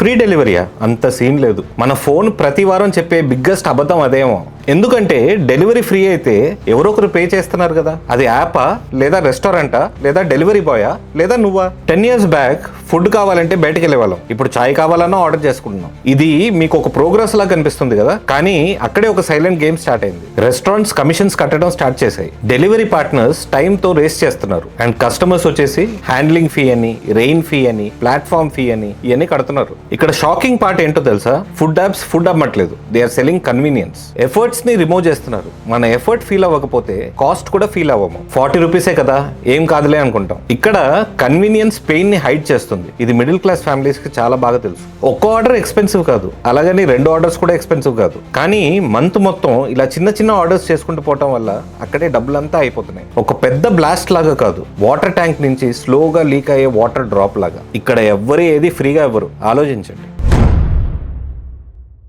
Free డెలివరీయా? అంత scene లేదు. మన ఫోన్ ప్రతి వారం చెప్పే బిగ్గెస్ట్ అబద్ధం అదేమో. ఎందుకంటే డెలివరీ ఫ్రీ అయితే ఎవరో ఒకరు పే చేస్తున్నారు కదా. అది యాపా, లేదా రెస్టారెంటా, లేదా డెలివరీ బాయా, లేదా నువ్వా? 10 years బ్యాక్ ఫుడ్ కావాలంటే బయటకు వెళ్ళేవాళ్ళం. ఇప్పుడు చాయ్ కావాలన్నా ఆర్డర్ చేసుకుంటున్నాం. ఇది మీకు ఒక ప్రోగ్రెస్ లా కనిపిస్తుంది కదా, కానీ అక్కడే ఒక సైలెంట్ గేమ్ స్టార్ట్ అయింది. రెస్టారెంట్స్ కమిషన్స్ కట్టడం స్టార్ట్ చేశాయి. డెలివరీ పార్ట్నర్స్ టైం తో రేస్ చేస్తున్నారు. అండ్ కస్టమర్స్ వచ్చేసి హ్యాండ్లింగ్ ఫీ అని, రెయిన్ ఫీ అని, ప్లాట్ఫామ్ ఫీ అని ఇవన్నీ కడుతున్నారు. ఇక్కడ షాకింగ్ పార్ట్ ఏంటో తెలుసా? ఫుడ్ యాప్స్ ఫుడ్ అమ్మట్లేదు, they are selling convenience. Efforts ని రిమూవ్ చేస్తున్నారు. మన ఎఫర్ట్ ఫీల్ అవ్వకపోతే కాస్ట్ కూడా ఫీల్ అవ్వము. 40 రూపీసే కదా, ఏం కాదులే అనుకుంటాం. ఇక్కడ కన్వీనియన్స్ పెయిన్ ని హైడ్ చేస్తుంది. ఇది మిడిల్ క్లాస్ ఫ్యామిలీస్ కి చాలా బాగా తెలుసు. ఒక్క ఆర్డర్ ఎక్స్పెన్సివ్ కాదు, అలాగని 2 ఆర్డర్స్ కూడా ఎక్స్పెన్సివ్ కాదు. కానీ మంత్ మొత్తం ఇలా చిన్న చిన్న ఆర్డర్స్ చేసుకుంటూ పోవటం వల్ల అక్కడే డబ్బులంతా అయిపోతున్నాయి. ఒక పెద్ద బ్లాస్ట్ లాగా కాదు, వాటర్ ట్యాంక్ నుంచి స్లోగా లీక్ అయ్యే వాటర్ డ్రాప్ లాగా. ఇక్కడ ఎవ్వరు ఏది ఫ్రీగా ఇవ్వరు, ఆలోచించండి.